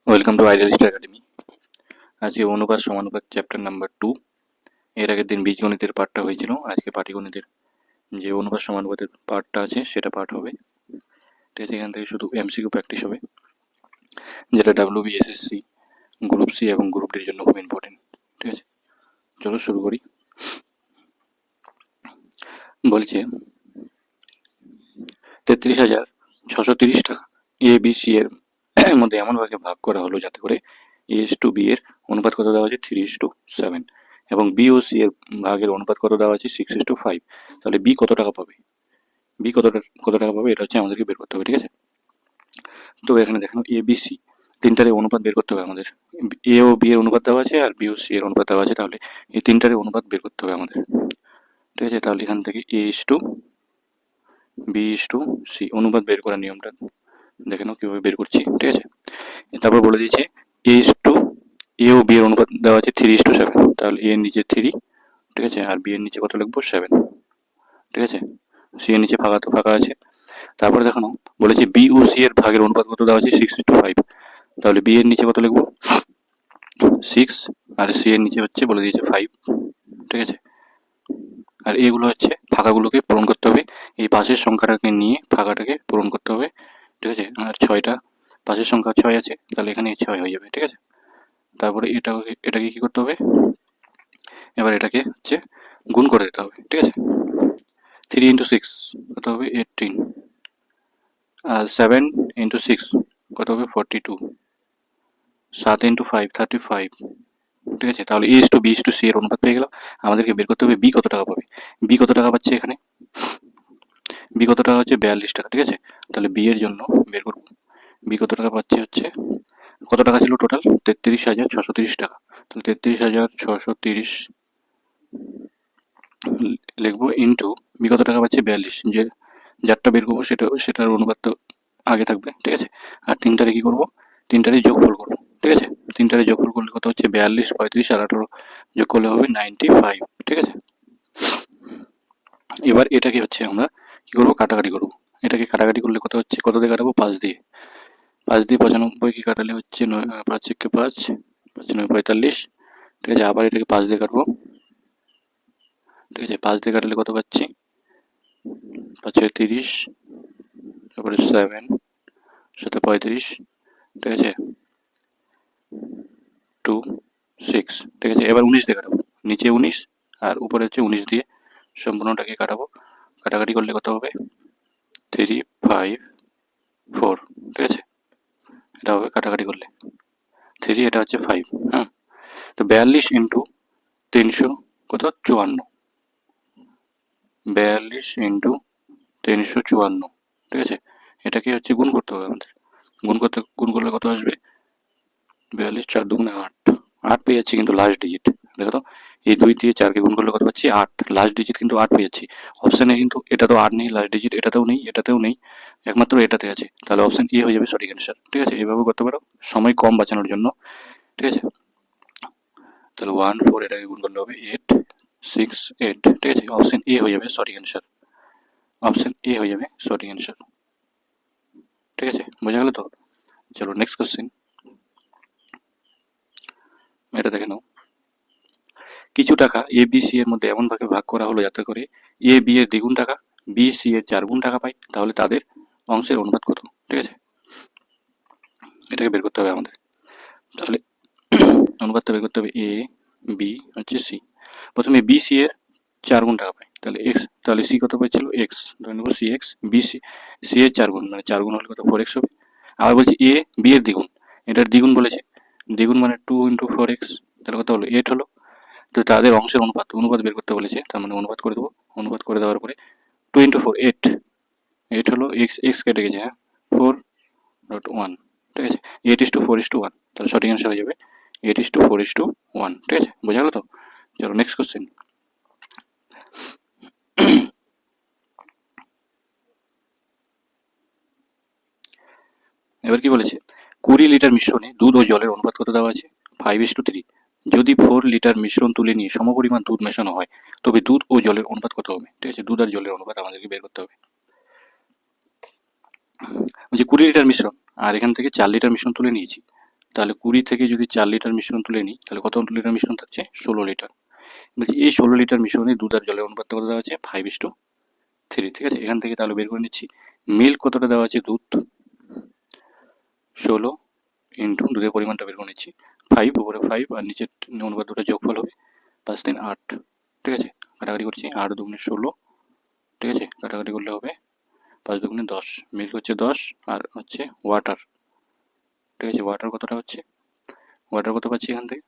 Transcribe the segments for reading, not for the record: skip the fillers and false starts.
Welcome to idealist academy. আজকে অনুপাত সমানুপাত chapter number 2। এর আগের দিন বীজগণিতের পার্টটা হয়েছিল, আজকে পাটিগণিতের যে অনুপাত সমানুপাতের পার্টটা আছে সেটা পার্ট হবে। ঠিক আছে, এখান থেকে শুধু এমসিকিউ প্র্যাকটিস হবে, যেটা ডাব্লিউবিএসএসসি, গ্রুপ সি এবং গ্রুপ ডির জন্য খুব ইম্পর্টেন্ট। ঠিক আছে, চলো শুরু করি। বলছে 33,630 টাকা এ বি সি এর মধ্যে এমনভাবে ভাগ করা হলো যাতে করে A:B এর অনুপাত কত দেওয়া আছে 3:7 এবং বি ও সি এর ভাগের অনুপাত কত দেওয়া আছে 6:5। তাহলে বি কত টাকা পাবে, বি কত টাকা পাবে এটা হচ্ছে আমাদেরকে বের করতে হবে। ঠিক আছে, তো এখানে দেখেন এ বি সি তিনটারে অনুপাত বের করতে হবে আমাদের। এ ও বি এর অনুপাত দেওয়া আছে আর বি ও সি এর অনুপাত দেওয়া আছে, তাহলে এই তিনটারে অনুপাত বের করতে হবে আমাদের। ঠিক আছে, তাহলে এখান থেকে A:B:C অনুপাত বের করার নিয়মটা দেখে নাও কিভাবে বের করছি। ঠিক আছে, তারপর বলে দিয়েছে এ ও বি এর অনুপাত দেওয়া আছে 3:7, তাহলে এ এর নিচে 3, ঠিক আছে, আর বি এর নিচে কত লিখবো 7। ঠিক আছে, সি এর নিচে ফাঁকা তো ফাঁকা আছে। তারপরে দেখানো বলেছে বি ও সি এর ভাগের অনুপাত কত দেওয়া আছে 6:5, তাহলে বি এর নিচে কত লিখবো 6 আর সি এর নিচে হচ্ছে বলে দিয়েছে 5। ঠিক আছে, আর এগুলো হচ্ছে ফাঁকাগুলোকে পূরণ করতে হবে, এই পাশের সংখ্যাটাকে নিয়ে ফাঁকাটাকে পূরণ করতে হবে। ঠিক আছে, আর 6টা পাশের সংখ্যা 6 আছে, তাহলে এখানে 6 হয়ে যাবে। ঠিক আছে, তারপরে এটাকে কি করতে হবে, এবার এটাকে হচ্ছে গুণ করে দিতে হবে। ঠিক আছে, 3 × 6 কত হবে 18, আর 7 × 6 কত হবে 42, 7 × 5 35। ঠিক আছে, তাহলে A:B:C এর অনুপাত পেয়ে গেলাম। আমাদেরকে বের করতে হবে বি কত টাকা পাবে। বি কত টাকা পাচ্ছে এখানে, বি কত টাকা হচ্ছে 42 টাকা। ঠিক আছে, তাহলে বি এর জন্য বের করবো বি কত টাকা পাচ্ছে, হচ্ছে কত টাকা ছিল টোটাল 33,630 টাকা। তাহলে 33,630 লিখবো ইন্টু বি কত টাকা পাচ্ছে 42, যে যারটা বের করবো সেটার অনুপাত তো আগে থাকবে। ঠিক আছে, আর তিনটারে কি করবো, তিনটারে যোগফল করবো। ঠিক আছে, তিনটারে যোগফল করলে কত হচ্ছে 42, 35 আর 18 যোগ করলে হবে 95। ঠিক আছে, এবার এটাকে হচ্ছে আমরা কি করবো কাটাকাটি করবো। এটাকে কাটাকাটি করলে কত হচ্ছে, কত দিয়ে কাটাবো 5 দিয়ে, 5 দিয়ে 95 কি কাটালে হচ্ছে 5 একে 5, 5 9 45। ঠিক আছে, আবার এটাকে 5 দিয়ে কাটবো। ঠিক আছে, 5 দিয়ে কাটলে কত পাচ্ছি 5 6 30, তারপরে 7 সাথে 35। ঠিক আছে, 2 6। ঠিক আছে, এবার 19 দিয়ে কাটাবো, নিচে 19 আর উপরে হচ্ছে 19 দিয়ে সম্পূর্ণটাকে কাটাবো। কাটাকাটি করলে কত হবে 3 5 4। ঠিক আছে, এটা হবে কাটাকাটি করলে 3, এটা হচ্ছে 5। হ্যাঁ, তো 42 ইন্টু 300 কত 54, 42 ইন্টু 354। ঠিক আছে, এটাকে হচ্ছে গুণ করতে হবে আমাদের। গুণ করলে কত আসবে 42 4 2 8, 8 পেয়ে যাচ্ছি কিন্তু লাস্ট ডিজিট। দেখো তো, এই 2 দিয়ে 4কে গুণ করলে কত পাচ্ছি 8, লাস্ট ডিজিট কিন্তু 8 পেয়ে যাচ্ছি। অপশানে কিন্তু এটা তো 8 নেই, লাস্ট ডিজিট এটাতেও নেই, এটাতেও নেই, একমাত্র এটাতে আছে। তাহলে অপশন এ হয়ে যাবে সঠিক অ্যান্সার। ঠিক আছে, এভাবে করতে পারো সময় কম বাঁচানোর জন্য। ঠিক আছে, তাহলে 1 4 এটাকে গুণ করলে হবে 8 6 8। ঠিক আছে, অপশন এ হয়ে যাবে সঠিক অ্যান্সার, অপশন এ হয়ে যাবে সঠিক অ্যান্সার। ঠিক আছে, বোঝা গেল তো। চলো নেক্সট কোশ্চেন, এটা দেখে নাও। কিছু টাকা এ বি সি এর মধ্যে এমনভাবে ভাগ করা হলো যাতে করে এ বি এর দ্বিগুণ টাকা বি সি এর 4 গুণ টাকা পায়, তাহলে তাদের অংশের অনুপাত কত। ঠিক আছে, এটাকে বের করতে হবে আমাদের। তাহলে অনুপাতটা বের করতে হবে এ বি হচ্ছে সি। প্রথমে বি সি এর 4 গুণ টাকা পায়, তাহলে এক্স, তাহলে সি কত পাইছিল এক্স, ধরে নেবো C x. B C C এর 4 গুণ মানে 4 গুণ হলে কত 4x হবে। আবার বলছি এ বি এর দ্বিগুণ, এটার দ্বিগুণ বলেছে, দ্বিগুণ মানে 2 × 4x, তাহলে কত হলো 8 হলো। তো তাদের অংশের অনুপাত বের করতে বলেছে, তার মানে অনুপাত করে দেবো। অনুপাত করে দেওয়ার পরে 2 × 4 8, 8 হলো এক্স, এক্স কেটে গেছে, হ্যাঁ 4.1। ঠিক আছে, 8:4:1, তাহলে সঠিক অ্যান্সার হয়ে যাবে 8:4:1। ঠিক আছে, বোঝা গেল তো। চলো নেক্সট কোশ্চেন। এবার কি বলেছে 20 লিটার মিশ্রণে দুধ ও জলের অনুপাত কত দেওয়া আছে 5:3। যদি 4 লিটার মিশ্রণ তুলে নিয়ে সমপরিমাণ দুধ মেশানো হয় তবে দুধ ও জলের অনুপাত কত হবে। ঠিক আছে, দুধ আর জলের অনুপাত আমাদেরকে বের করতে হবে। যে 20 লিটার মিশ্রণ আর এখান থেকে 4 লিটার মিশ্রণ তুলে নিয়েছি, তাহলে 20 থেকে যদি 4 লিটার মিশ্রণ তুলে নিই তাহলে কত লিটার মিশ্রণ থাকছে? 16 লিটার। বলছি এই 16 লিটার মিশ্রণে দুধ আর জলের অনুপাতটা কত দেওয়া আছে? 5:3। ঠিক আছে, এখান থেকে তাহলে বের করে নিচ্ছি মিল্ক কতটা দেওয়া আছে, দুধ 16 ইন্টু দুধের পরিমাণটা বের করে নিচ্ছি 5, উপরে 5 আর নিচের অনুপাত দুটো যোগফল হবে 5 3 8। ঠিক আছে, কাটাকাটি করছি 8 দুগুণে 16। ঠিক আছে, কাটাকাটি করলে হবে 5 দুগুণে 10। মিল্ক হচ্ছে 10 আর হচ্ছে ওয়াটার। ঠিক আছে, ওয়াটার কতটা হচ্ছে, ওয়াটার কত পাচ্ছি এখান থেকে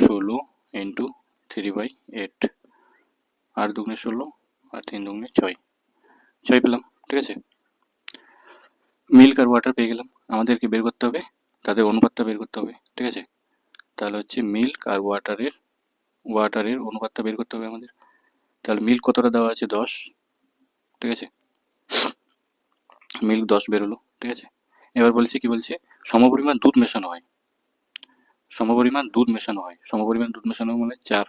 16 ইন্টু 3/8। 8 দুগুণে 16 আর 3 দুগুণে 6 পেলাম। ঠিক আছে, মিল্ক আর ওয়াটার পেয়ে গেলাম, আমাদেরকে বের করতে হবে তাদের অনুপাতটা বের করতে হবে। ঠিক আছে, তাহলে হচ্ছে মিল্ক আর ওয়াটারের অনুপাতটা বের করতে হবে আমাদের। তাহলে মিল্ক কতটা দেওয়া আছে? 10। ঠিক আছে, মিল্ক 10 বেরোলো। ঠিক আছে, এবার বলছে কি, বলছে সমপরিমাণ দুধ মেশানো হয়, সমপরিমাণ দুধ মেশানো হয়, সমপরিমাণ দুধ মেশানো মানে 4,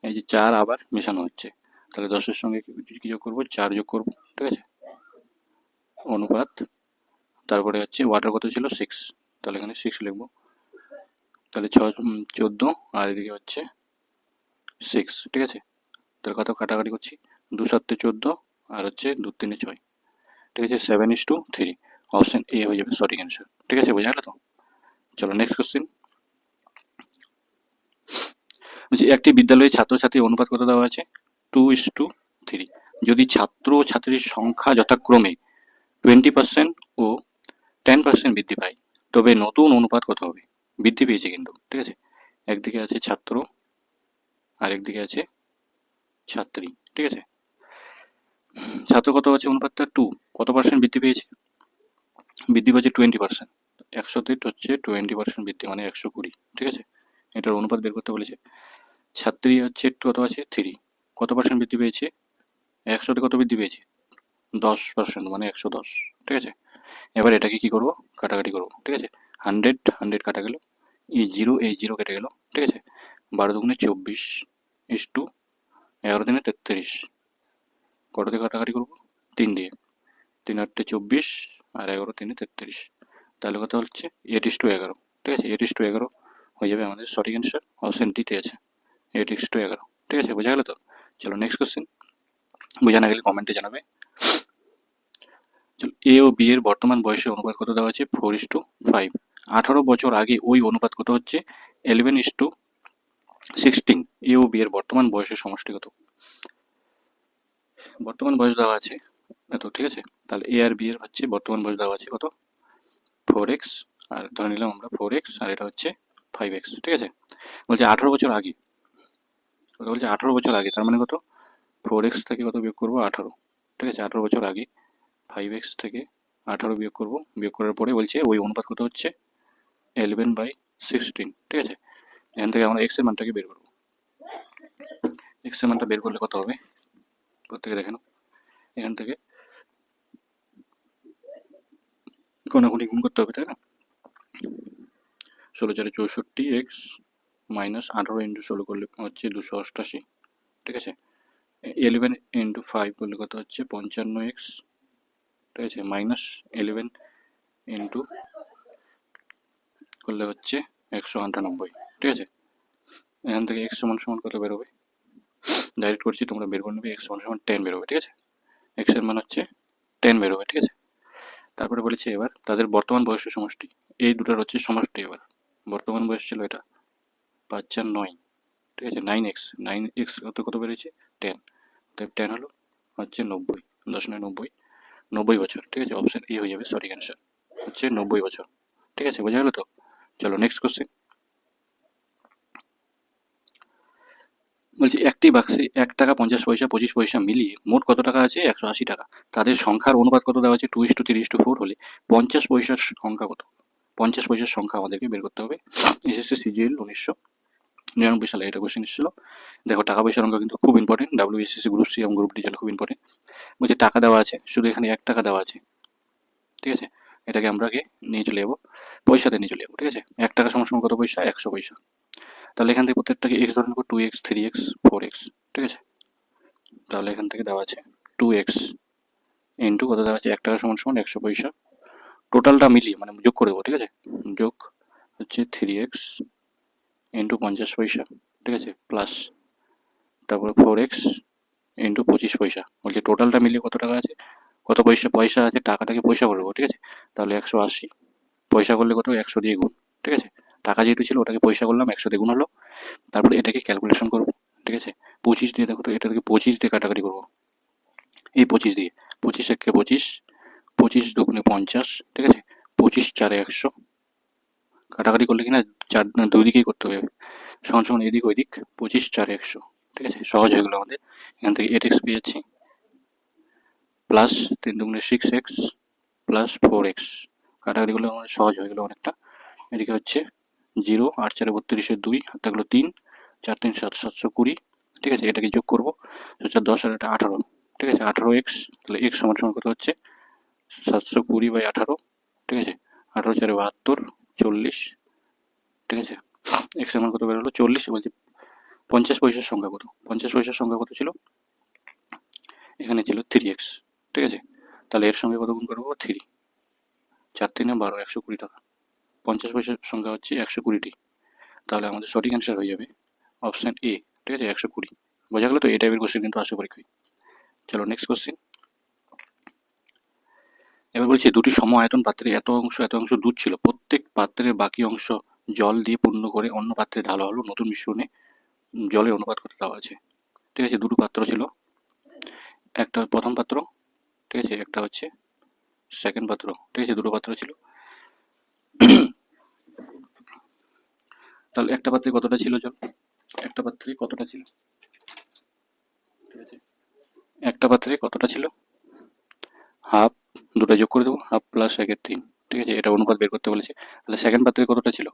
এই যে 4 আবার মেশানো হচ্ছে, তাহলে 10-এর সঙ্গে কি যোগ করবো? 4 যোগ করবো। ঠিক আছে, অনুপাত, তারপরে হচ্ছে ওয়াটার কত ছিল? 6, তাহলে এখানে 6 লিখবো। তাহলে 14 আর এদিকে হচ্ছে 6। ঠিক আছে, তাহলে কত কাটাকাটি করছি 2 7 14 আর হচ্ছে 2 3 6। ঠিক আছে, 7:3। অপশন এ হয়ে যাবে সঠিক অ্যান্সার। ঠিক আছে, বোঝা গেল তো? চলো নেক্সট কোশ্চেন। বলছি একটি বিদ্যালয়ে ছাত্রছাত্রীর অনুপাত কত দেওয়া আছে? 2:3। যদি ছাত্র ও ছাত্রীর সংখ্যা যথাক্রমে 20% ও 10% বৃদ্ধি পায় তবে নতুন অনুপাত কত হবে? বৃদ্ধি পেয়েছে কিন্তু। ঠিক আছে, একদিকে আছে ছাত্র আর একদিকে আছে ছাত্রী। ঠিক আছে, ছাত্র কত আছে অনুপাতটা? 2, কত পার্সেন্ট বৃদ্ধি পেয়েছে? বৃদ্ধি পাচ্ছে 20%। 100তে হচ্ছে 20% বৃদ্ধি মানে 120। ঠিক আছে, এটার অনুপাত বের করতে বলেছে। ছাত্রী হচ্ছে কত আছে? 3, কত পার্সেন্ট বৃদ্ধি পেয়েছে? 100তে কত বৃদ্ধি পেয়েছে? 10% মানে 110। ঠিক আছে, এবার এটাকে কি করব? কাটাকাটি করব। ঠিক আছে, 100 কাটা গেল, এই জিরো কেটে গেল। ঠিক আছে, 12 দুগুণে 24 ইস্টু 11 দিনে 33। কত দিয়ে কাটাকাটি করবো? 3 দিয়ে। 3 8 24 আর 11 3 33। তাহলে কত হচ্ছে 8:11। ঠিক আছে, 8:11 হয়ে যাবে আমাদের সঠিক অ্যান্সার। অপশন ডিতে আছে 8:11। ঠিক আছে, বোঝা গেল তো? চলো নেক্সট কোশ্চেন। বোঝা না গেলে কমেন্টে জানাবে। এ ও বি এর বর্তমান বয়সের অনুপাত কত দেওয়া আছে? 4:5। 18 বছর আগে ওই অনুপাত কত হচ্ছে? 11:16। এ ও বি এর বর্তমান বয়সের সমষ্টি কত? বর্তমান বয়স দেওয়া আছে এত। ঠিক আছে, তাহলে এ আর বি এর হচ্ছে বর্তমান বয়স দেওয়া আছে কত? 4x, আর ধরে নিলাম আমরা 4x আর এটা হচ্ছে 5x। ঠিক আছে, বলছে 18 বছর আগে, কত বলছে? 18 বছর আগে, তার মানে কত? 4x থেকে কত বিয়োগ করবো? 18। ঠিক আছে, 18 বছর আগে 5x থেকে 18 বিয়োগ করবো, বিয়োগ করার পরে বলছে ওই অনুপাত কত হচ্ছে? 11/16। ঠিক আছে, এখান থেকে আমরা x এর মানটাকে বের করবো। x এর মানটা বের করলে কত হবে? প্রত্যেকে দেখে নাও, এখান থেকে কোনাকুনি গুণ করতে হবে, তাই না? 16 4 64 x মাইনাস 18 ইন্টু 16 করলে হচ্ছে 288। ঠিক আছে, 11 ইন্টু 5 করলে কত হচ্ছে? 55x। ঠিক আছে, মাইনাস 11 ইন্টু করলে হচ্ছে 198। ঠিক আছে, এখান থেকে x সমান সমান কত বেরোবে? ডাইরেক্ট করছি, তোমরা বের করে নেবে। x সমান সমান 10 বেরোবে। ঠিক আছে, x এর মান হচ্ছে 10 বেরোবে। ঠিক আছে, তারপরে বলেছে এবার তাদের বর্তমান বয়সের সমষ্টি, এই দুটার হচ্ছে সমষ্টি। এবার বর্তমান বয়স ছিল এটা 5 4 9। ঠিক আছে, 9x, 9x কত বেড়েছে? 10, তাই 10 হলো হচ্ছে 90, 10 9 90, 90 বছর। ঠিক আছে, অপশন এ হয়ে যাবে সঠিক অ্যান্সার, হচ্ছে 90 বছর। ঠিক আছে, বোঝা গেল তো? চলো নেক্সট কোশ্চেন। বলছি একটি বাক্সে 1 টাকা 50 পয়সা 25 পয়সা মিলিয়ে মোট কত টাকা আছে? 180 টাকা। তাদের সংখ্যার অনুপাত কত দেওয়া আছে? 2:3:4 হলে 50 পয়সার সংখ্যা কত? 50 পয়সার সংখ্যা আমাদেরকে বের করতে হবে। এসএসসি সিজিএল 1999 সালে এটা কোশ্চেন এসেছিল। দেখো টাকা পয়সার অঙ্ক কিন্তু খুব ইম্পর্টেন্ট, ডাব্লিউবিসিএসসি গ্রুপ সি এবং গ্রুপ ডি জন্য খুব ইম্পর্টেন্ট। বলছে টাকা দেওয়া আছে, শুধু এখানে 1 টাকা দেওয়া আছে। ঠিক আছে, এটাকে আমরা আগে নিয়ে চলে যাবো, পয়সাতে নিয়ে চলে যাবো। ঠিক আছে, 1 টাকা সমান সমান কত পয়সা? 100 পয়সা। তাহলে এখান থেকে প্রত্যেকটাকে এক্স ধরে নেবো, 2x 3x 4x। ঠিক আছে, তাহলে এখান থেকে দেওয়া আছে 2x ইন্টু কত দেওয়া আছে? 1 টাকা সমান সমান 100 পয়সা। টোটালটা মিলিয়ে মানে যোগ করে দেবো, ঠিক আছে। যোগ হচ্ছে 3x ইন্টু 50 পয়সা, ঠিক আছে, প্লাস তারপরে 4x ইন্টু 25 পয়সা। বলছে টোটালটা মিলিয়ে কত টাকা আছে, কত পয়সা পয়সা আছে, টাকাটাকে পয়সা করবো, ঠিক আছে। তাহলে 180 পয়সা করলে কত, 100 দিয়ে গুণ, ঠিক আছে। টাকা যেহেতু ছিল ওটাকে পয়সা করলাম, 100 দিয়ে গুণ হলো। তারপরে এটাকে ক্যালকুলেশন করবো, ঠিক আছে। 25 দিয়ে দেখো তো, এটাকে 25 দিয়ে কাটাকাটি করবো, এই 25 দিয়ে, 25 একে 25, 25 দুগুণে 50, ঠিক আছে। 25 চারে 100, কাটাকাটি করলে কিনা চার দুই দিকেই করতে হবে, সমান সমান এদিক ওই দিক, 25 চারে 100, ঠিক আছে। সহজ হয়ে গেলো আমাদের। এখান থেকে 8x পেয়ে যাচ্ছি, প্লাস 3 দুগুণে 6x প্লাস 4x, কাটাকাটি করলে আমাদের সহজ হয়ে গেলো অনেকটা। এদিকে হচ্ছে 0, 8 4 32 2, হাত থাকলো 3, 4 3 7, 720, ঠিক আছে। এটাকে যোগ করবো, 10 আর এটা 18, ঠিক আছে। 18x, তাহলে x সমান সমান কত হচ্ছে 720/18, ঠিক আছে। 18 4 72, 40, ঠিক আছে। x সমান কত বেরোলো 40। বলছে 50 পয়সার সংখ্যা কত, 50 পয়সার সংখ্যা কত ছিল, এখানে ছিল 3x, ঠিক আছে। তাহলে এর সঙ্গে কত গুণ করবো 3, 4 3 12, 120 টাকা। 50 পয়সার সংখ্যা হচ্ছে 120টি। তাহলে আমাদের সঠিক অ্যান্সার হয়ে যাবে অপশান এ, ঠিক আছে, 120। বোঝা গেল তো, এই টাইপের কোশ্চেন কিন্তু আসে পরীক্ষায়। চলো নেক্সট কোশ্চেন। এবার বলছি দুটি সম আয়তন পাত্রে এত অংশ দুধ ছিল, প্রত্যেক পাত্রের বাকি অংশ জল দিয়ে পূর্ণ করে অন্য পাত্রে ঢালা হলো, নতুন মিশ্রণে জলের অনুপাত কত দেওয়া আছে, ঠিক আছে। দুটো পাত্র ছিল, একটা প্রথম পাত্র, ঠিক আছে, একটা হচ্ছে সেকেন্ড পাত্র, ঠিক আছে, দুটো পাত্র ছিল। তাহলে একটা পাত্রে কতটা ছিল জল, একটা পাত্রে কতটা ছিল, ঠিক আছে, একটা পাত্রে কতটা ছিল, হাফ, দুটো যোগ করে দেবো, হাফ প্লাস 1/3, ঠিক আছে। এটা অনুপাত বের করতে বলেছে। তাহলে সেকেন্ড পাত্রে কতটা ছিল,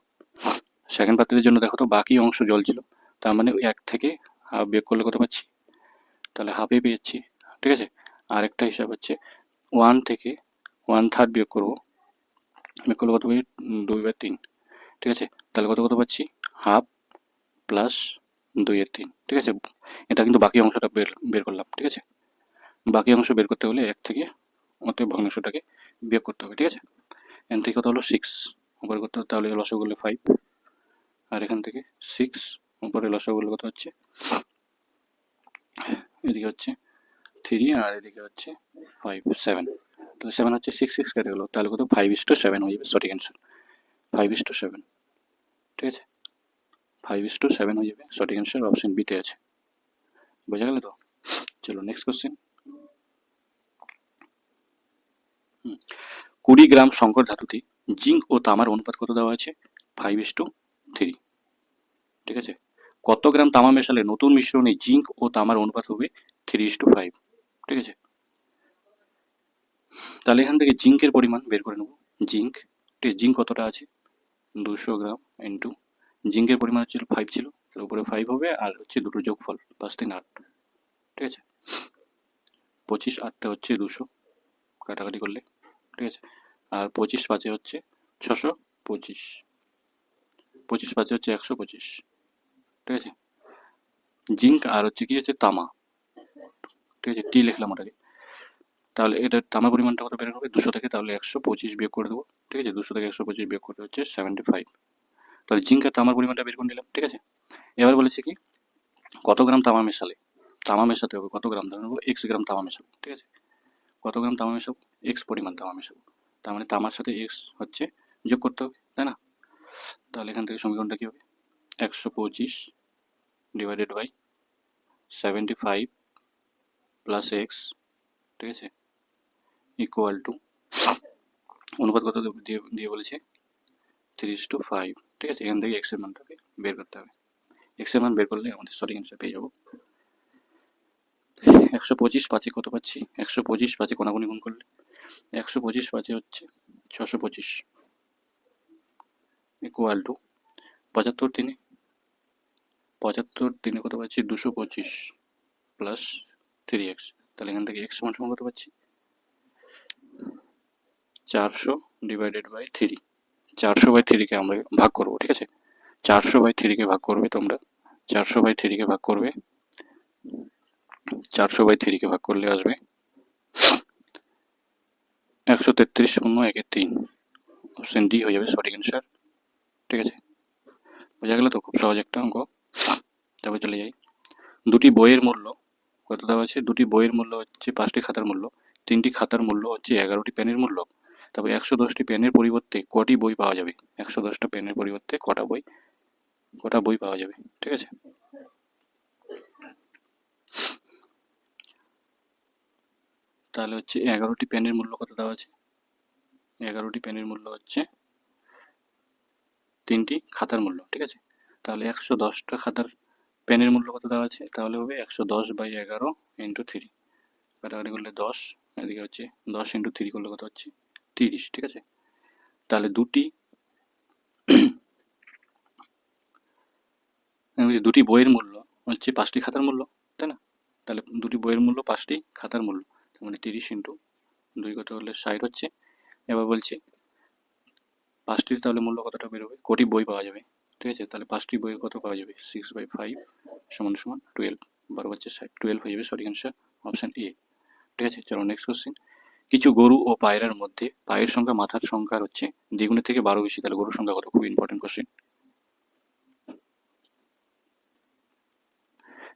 সেকেন্ড পাত্রের জন্য দেখো তো বাকি অংশ জল ছিল, তার মানে ওই 1 থেকে হাফ বিয়োগ করলে কত পাচ্ছি, তাহলে হাফে পেয়েছি, ঠিক আছে। আরেকটা হিসাব হচ্ছে 1 থেকে 1/3 বিয়োগ করবো, বিয়োগ করলে কত পাই 2/3, ঠিক আছে। তাহলে কত কত পাচ্ছি হাফ প্লাস 2/3, ঠিক আছে। এটা কিন্তু বাকি অংশটা বের বের করলাম, ঠিক আছে। বাকি অংশ বের করতে হলে 1 থেকে অতএব ভগ্নাংশটাকে বিয়োগ করতে হবে, ঠিক আছে। এখান থেকে কত হলো 6 উপরে করতে হবে, তাহলে লসগু করলে 5, আর এখান থেকে 6 উপরে লসগু করলে কত হচ্ছে, এদিকে হচ্ছে 3 আর এদিকে হচ্ছে 5 7, তাহলে 7 হচ্ছে 6 6 কেটে গেলো, তাহলে কত 5:7 হয়ে যাবে সঠিক অ্যান্সার, 5:7, ঠিক আছে। 5:7 হয়ে যাবে সঠিক অ্যান্সার, অপশন বিতে আছে। বোঝা গেল তো। চলো নেক্সট কোশ্চেন। 20 গ্রাম সংকর ধাতুতে জিঙ্ক ও তামার অনুপাত কত দেওয়া আছে, 5:3, ঠিক আছে। কত গ্রাম তামা মেশালে নতুন মিশ্রণে জিঙ্ক ও তামার অনুপাত হবে 3:5, ঠিক আছে। তাহলে এখান থেকে জিঙ্কের পরিমাণ বের করে নেব। জিঙ্ক, ঠিক আছে, জিঙ্ক কতটা আছে 200 গ্রাম ইন্টু জিঙ্কের পরিমাণ হচ্ছে 5 ছিল, তার উপরে 5 হবে, আর হচ্ছে দুটো যোগফল 5 3 8, ঠিক আছে। 25 8 হচ্ছে 200, কাটাকাটি করলে, ঠিক আছে। আর 25 5 হচ্ছে 625, 25 5 হচ্ছে 125, ঠিক আছে। জিঙ্ক আর হচ্ছে কি হচ্ছে তামা, ঠিক আছে, টি লিখলাম ওটাকে। তাহলে এটা তামার পরিমাণটা কত বের হবে 200 থেকে, তাহলে 125 বিয়োগ করে দেবো, ঠিক আছে। 200 থেকে 125 বিয়োগ করতে হচ্ছে 75, তাহলে জিঙ্ক আর তামার পরিমাণটা বের করে নিলাম, ঠিক আছে। এবার বলেছে কি কত গ্রাম তামা মেশালে, তামা মেশাতে হবে কত গ্রাম, ধরে নেবো এক্স গ্রাম তামা মেশাবো, ঠিক আছে। কত গ্রাম তামা মেশাবো, এক্স পরিমাণ তামা মেশাবো, তার মানে তামার সাথে এক্স হচ্ছে যোগ করতে হবে, তাই না। তাহলে এখান থেকে সমীকরণটা কি হবে 125 ডিভাইডেড বাই 75 প্লাস এক্স, ঠিক আছে, ইকুয়াল টু অনুপাত কত দিয়ে দিয়ে বলেছে 3:5, ঠিক আছে। এখান থেকে এক্স এর মানটাকে বের করতে হবে, এক্স এর মান বের করলে আমাদের সঠিক অ্যান্সার পেয়ে যাবো। 125 5-এ কত পাচ্ছি, 125 5-এ কোনাকুনি গুণ করলে 125 5-এ হচ্ছে 625, ইকুয়াল টু 75 3-এ, 75 3-এ কত পাচ্ছি 225 প্লাস 3x, তাহলে এখান থেকে x সমান সমান কত পাচ্ছি 400 ডিভাইডেড বাই 3, 400/3-কে আমরা ভাগ করবো, ঠিক আছে। 400/3-কে ভাগ করবে তোমরা, 400/3-কে ভাগ করবে, 400/3-কে ভাগ করলে আসবে 133.1 অপশন ডি হয়ে যাবে সঠিক অ্যান্সার। ঠিক আছে, বোঝা গেল তো? খুব সহজ একটা অঙ্ক। তারপর চলে যাই। দুটি বইয়ের মূল্য কত দেওয়া আছে? দুটি বইয়ের মূল্য হচ্ছে 5টি খাতার মূল্য, 3টি খাতার মূল্য হচ্ছে 11টি পেনের মূল্য। তারপর 110টি পেনের পরিবর্তে কটি বই পাওয়া যাবে? 110টা পেনের পরিবর্তে কটা বই পাওয়া যাবে? ঠিক আছে, তাহলে হচ্ছে 11টি পেনের মূল্য কত দেওয়া আছে? 11টি পেনের মূল্য হচ্ছে 3টি খাতার মূল্য। ঠিক আছে, তাহলে 110টা খাতার পেনের মূল্য কত দেওয়া আছে? তাহলে হবে 110/11 ইন্টু 3, কাটাকাটি করলে 10, এদিকে হচ্ছে 10 ইন্টু 3 করলে কত হচ্ছে? 30। ঠিক আছে, তাহলে দুটি বইয়ের মূল্য হচ্ছে 5টি খাতার মূল্য, তাই না? তাহলে দুটি বইয়ের মূল্য 5টি খাতার মূল্য, তার মানে 30 ইন্টু 2 কত হলে 60 হচ্ছে। এবার বলছে 5টির তাহলে মূল্য কতটা বেরোবে? কোটি বই পাওয়া যাবে। ঠিক আছে, তাহলে 5টি বইয়ের কত পাওয়া যাবে? 6/5 সমান সমান 12, 12/60, 12 হয়ে যাবে সঠিক অ্যান্সার, অপশন এ। ঠিক আছে, চলো নেক্সট কোশ্চেন। কিছু গরু ও পায়রার মধ্যে পায়ের সংখ্যা মাথার সংখ্যার হচ্ছে দ্বিগুণের থেকে 12 বেশি, তাহলে গরুর সংখ্যা কত? খুব ইম্পর্টেন্ট কোশ্চেন।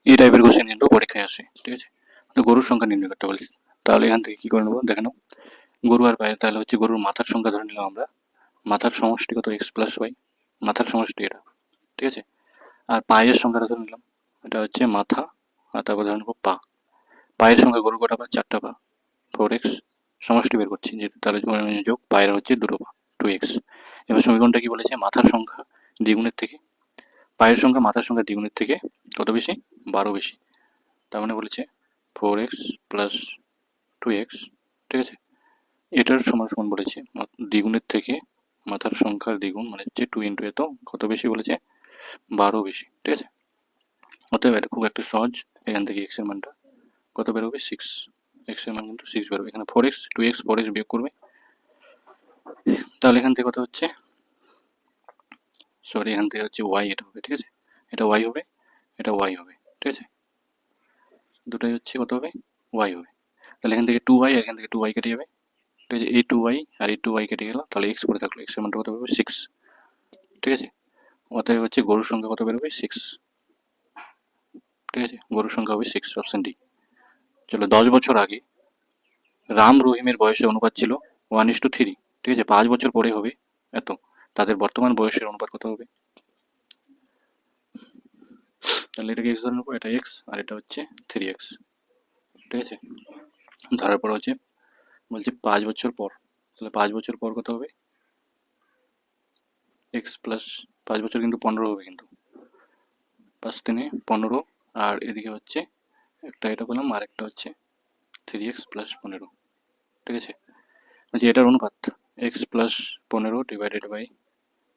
এই টাইপের কোশ্চেন কিন্তু পরীক্ষায় আসে। ঠিক আছে, তো গরুর সংখ্যা নির্ণয় করতে বলছি, তাহলে এখান থেকে কি করে নেবো দেখে নাও। গরু আর পায়ের, তাহলে হচ্ছে গরুর মাথার সংখ্যা ধরে নিলাম আমরা, মাথার সমষ্টি কত? x+y, মাথার সমষ্টি এটা। ঠিক আছে, আর পায়ের সংখ্যাটা ধরে নিলাম, এটা হচ্ছে মাথা, আর তারপর ধরে নেবো পা। পায়ের সংখ্যা গরু কটা পা? 4টা পা, 4x, সমষ্টি বের করছি যেহেতু, তাহলে যোগ পায়ের হচ্ছে 2টো পা, 2x। এবার সমীকরণটা কি বলেছে? মাথার সংখ্যা দ্বিগুণের থেকে পায়ের সংখ্যা মাথার সংখ্যা দ্বিগুণের থেকে কত বেশি? 12 বেশি। তার মানে বলেছে 4x প্লাস 2x। ঠিক আছে, এটার সমান সমান বলেছে দ্বিগুণের থেকে মাথার সংখ্যার দ্বিগুণ, মানে হচ্ছে 2 ইন্টু এত কত বেশি বলেছে? 12 বেশি। ঠিক আছে, অতএব এটা খুব একটা সহজ। এখান থেকে x এর মানটা কত বেরোবে? 6, x এর মান কিন্তু 6 বেরোবে। এখানে 4x 2x 4x বিয়োগ করবে, তাহলে এখান থেকে কত হচ্ছে? সরি, এখান থেকে হচ্ছে y, এটা হবে। ঠিক আছে, এটা y হবে, এটা y হবে। ঠিক আছে, দুটোই হচ্ছে কত হবে? y হবে। তাহলে এখান থেকে 2y আর এখান থেকে 2y কেটে যাবে। ঠিক আছে, এই 2y আর এই 2y কেটে গেল, তাহলে x পড়ে থাকলো, x এর মানটা কত বেরোবে? 6। ঠিক আছে, অতএব হচ্ছে গরুর সংখ্যা কত বেরোবে? 6। ঠিক আছে, গরুর সংখ্যা হবে 6, অপশন ডি। চলো, 10 বছর আগে রাম রহিমের বয়সের অনুপাত ছিল 1:3। ঠিক আছে, 5 বছর পরে হবে এত, তাদের বর্তমান বয়সের অনুপাত কত হবে? তাহলে এটাকে x ধরে নেবো, এটা x আর এটা হচ্ছে 3x। ঠিক আছে, ধরার পর হচ্ছে বলছে 5 বছর পর, তাহলে 5 বছর পর কত হবে? x প্লাস 5 বছর কিন্তু 15 হবে, কিন্তু 5 3 15, আর এদিকে হচ্ছে একটা এটা পেলাম আর একটা হচ্ছে 3x প্লাস 15। ঠিক আছে, বলছি এটার অনুপাত x plus 15 divided by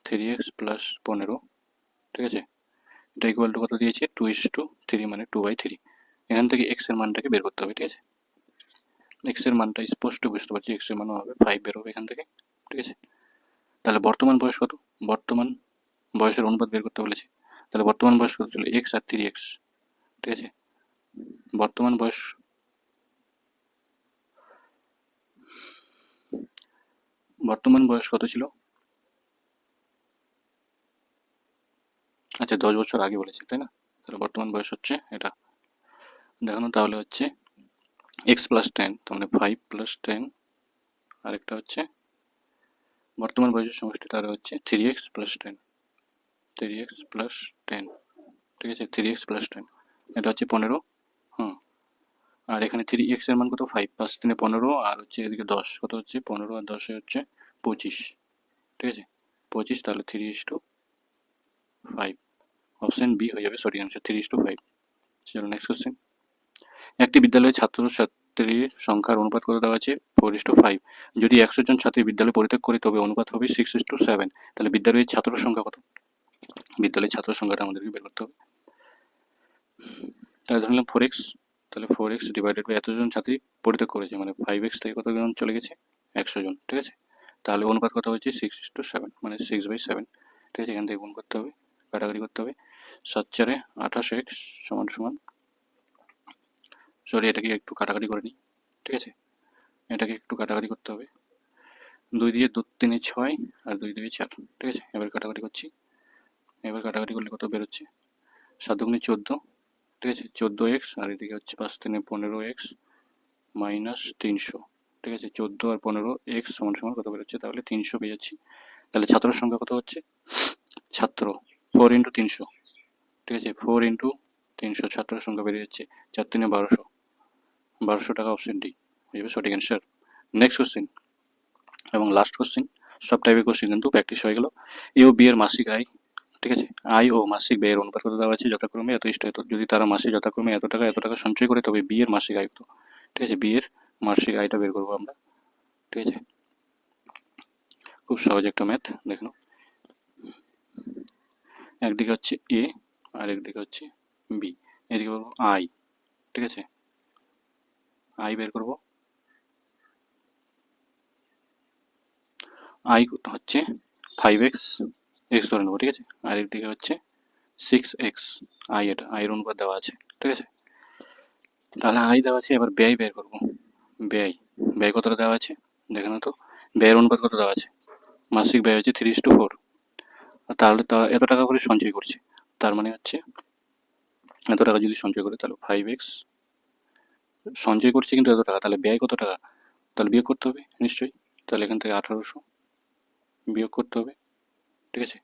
3x plus 15। ঠিক আছে, এটা ইকুয়াল টু কত দিয়েছে? 2:3, মানে 2/3। এখান থেকে x এর মানটাকে বের করতে হবে। ঠিক আছে, x এর মানটা স্পষ্ট বুঝতে পারছি, x এর মানও হবে 5 বের হবে এখান থেকে। ঠিক আছে, তাহলে বর্তমান বয়স কত? বর্তমান বয়সের অনুপাত বের করতে বলেছে, তাহলে বর্তমান বয়স কত ছিল? x আর 3x। ঠিক আছে, বর্তমান বয়স কত ছিল? আচ্ছা, 10 বছর আগে বলেছে, তাই না? তাহলে বর্তমান বয়স হচ্ছে এটা দেখানো, তাহলে হচ্ছে x প্লাস 10, তার মানে 5 প্লাস 10, আরেকটা হচ্ছে বর্তমান বয়সের সমষ্টি, তাহলে হচ্ছে 3x প্লাস 10, 3x প্লাস 10। ঠিক আছে, 3x প্লাস 10, এটা হচ্ছে 15। হুম, আর এখানে 3x এর মান কত? 5, 5 3 15, আর হচ্ছে এদিকে 10, কত হচ্ছে? 15 আর 10 হচ্ছে 25। ঠিক আছে, 25, তাহলে 3:5, অপশন বি হয়ে যাবে সঠিক অ্যান্সার, 3:5। চলো নেক্সট কোশ্চেন। একটি বিদ্যালয়ে ছাত্রছাত্রীর সংখ্যার অনুপাত কত দেওয়া আছে? 4:5। যদি 100 জন ছাত্রী বিদ্যালয় পরিত্যাগ করে তবে অনুপাত হবে 6:7। তাহলে বিদ্যালয়ের ছাত্র সংখ্যা কত? বিদ্যালয়ের ছাত্র সংখ্যাটা আমাদেরকে বের করতে হবে। তাহলে ধরলাম 4x, তাহলে 4x ডিভাইডেড বাই এতজন ছাত্রী পরিত্যাগ করেছে, মানে 5x থেকে কতজন চলে গেছে? 100 জন। ঠিক আছে, তাহলে অনুপাত কত হচ্ছে? 6:7, মানে 6/7। ঠিক আছে, এখান থেকে গুণ করতে হবে, কাটাকাটি করতে হবে। 7 4 28x সমান সমান, সরি এটাকে একটু কাটাকাটি করে নিই। ঠিক আছে, এটাকে একটু কাটাকাটি করতে হবে, 2 দিয়ে 2 3 6 আর 2 দিয়ে 4, ঠিক আছে। এবার কাটাকাটি করছি, এবার কাটাকাটি করলে কত বেরোচ্ছে, 7 দুগুণে 14, ঠিক আছে, 14x আর এদিকে হচ্ছে 5 3 15x মাইনাস 300, ঠিক আছে। 14 আর 15x সমান সমান কত বেরোচ্ছে, তাহলে 300 পেয়ে যাচ্ছি। তাহলে ছাত্রের সংখ্যা কত হচ্ছে, ছাত্র 4 ইন্টু 300, ঠিক আছে, 4 ইন্টু 300 ছাত্রের সংখ্যা বেরিয়ে যাচ্ছে 4 3 1200, 1200 টাকা, অপশন ডি হয়ে যাবে সঠিক অ্যান্সার। নেক্সট কোশ্চেন এবং লাস্ট কোশ্চেন, সব টাইপের কোশ্চেন কিন্তু প্র্যাকটিস হয়ে গেল। এ ও বি এর মাসিক আয়, ঠিক আছে, আয় ও মাসিক ব্যয়ের অনুপাত কত দেওয়া আছে, যথাক্রমে এত ইষ্ট এত। যদি তারা মাসে যথাক্রমে এত টাকা সঞ্চয় করে, তবে বি এর মাসিক আয় কত, ঠিক আছে। বি এর মাসিক আয়টা বের করবো আমরা, ঠিক আছে। খুব সহজ একটা ম্যাথ, দেখুন, একদিকে হচ্ছে এ আর একদিকে হচ্ছে বি, এদিকে বলবো আই, ঠিক আছে। আই বের করবো, আই হচ্ছে 5x, এক্স ধরে নেবো, ঠিক আছে। আর একদিকে হচ্ছে 6x, আই, এটা আয়ের অনুপাত দেওয়া আছে, ঠিক আছে। তাহলে আই দেওয়া আছে, এবার ব্যয় বের করবো। ব্যয়, ব্যয় কতটা দেওয়া আছে দেখে না তো, ব্যয়ের অনুপাত কত দেওয়া আছে, মাসিক ব্যয় হচ্ছে 3:4। তাহলে তারা এত টাকা করে সঞ্চয় করছে, তার মানে হচ্ছে এত টাকা যদি সঞ্চয় করে, তাহলে 5x সঞ্চয় করছে কিন্তু এত টাকা, তাহলে ব্যয় কত টাকা, তাহলে বিয়োগ করতে হবে নিশ্চয়ই। তাহলে এখান থেকে 1800 বিয়োগ করতে হবে, ঠিক আছে।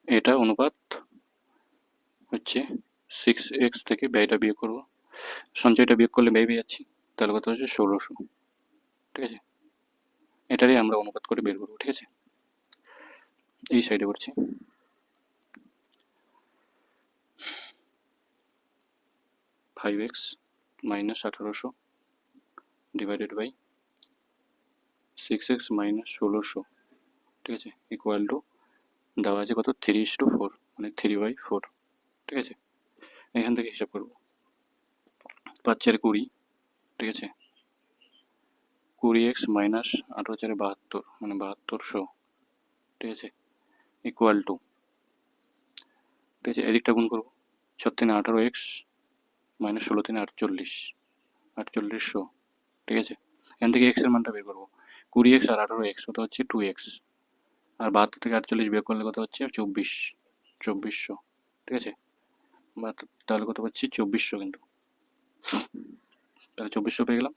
এটা অনুপাত হচ্ছে 6x থেকে ব্যয়টা বিয়োগ করবো, সঞ্চয়টা বিয়োগ করলে ব্যয় পেয়ে যাচ্ছি, তাহলে কত হচ্ছে 1600, ঠিক আছে। এটারই আমরা অনুপাত করে বের করবো, ঠিক আছে। এই সাইডে করছি, 5x minus 1800 divided by 6x minus 1600, ঠিক আছে, ইকুয়াল টু দেওয়া আছে কত, 3:4, মানে 3/4, ঠিক আছে। এখান থেকে হিসাব করবো, 5 4 20, ঠিক আছে, 20x মাইনাস 18 4 72, মানে 7200, ঠিক আছে, ইকুয়াল টু, ঠিক আছে, এদিকটা গুণ করবো, 6 3 18x মাইনাস 16 3 48, 4800, ঠিক আছে। এখান থেকে x এর মানটা বের করবো, 20x আর 18x কত হচ্ছে 2x, আর 72 থেকে 48 বিয়োগ করলে কত হচ্ছে 2400, ঠিক আছে। তাহলে কত পাচ্ছি 2400, কিন্তু তাহলে 2400 পেয়ে গেলাম।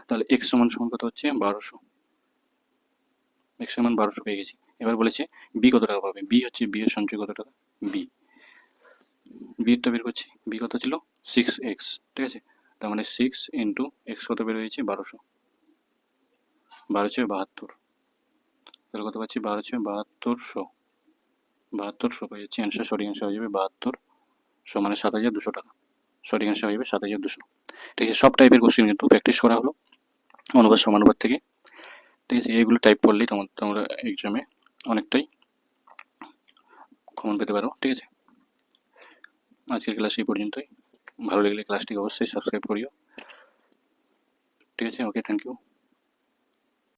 তাহলে x সমান সমান কত হচ্ছে 1200, x সমান 1200 পেয়ে গেছি। এবার বলেছে বি কত টাকা পাবে, বি হচ্ছে বি এর সঞ্চয় কত টাকা, বি, বি এরটা বের করছি, বি কত ছিল 6x, ঠিক আছে। তার মানে 6 ইন্টু এক্স কত বের হয়েছে 1200, 1272, তাহলে কত পাচ্ছি 7200, 7200 পেয়ে যাচ্ছি অ্যান্সার, সঠিক অ্যান্সার হয়ে যাবে 7200, মানে 7200 টাকা, সঠিক অ্যান্সার হয়ে যাবে 7200, ঠিক আছে। সব টাইপের কোশ্চেন কিন্তু প্র্যাকটিস করা হলো অনুপাত সমানুপাত থেকে, ঠিক আছে। এইগুলো টাইপ করলেই তোমরা এক্সামে অনেকটাই কমন পেতে পারো, ঠিক আছে। আজকের ক্লাস এই পর্যন্তই, ভালো লাগলে ক্লাসটিকে অবশ্যই সাবস্ক্রাইব করিও, ঠিক আছে। ওকে, থ্যাংক ইউ।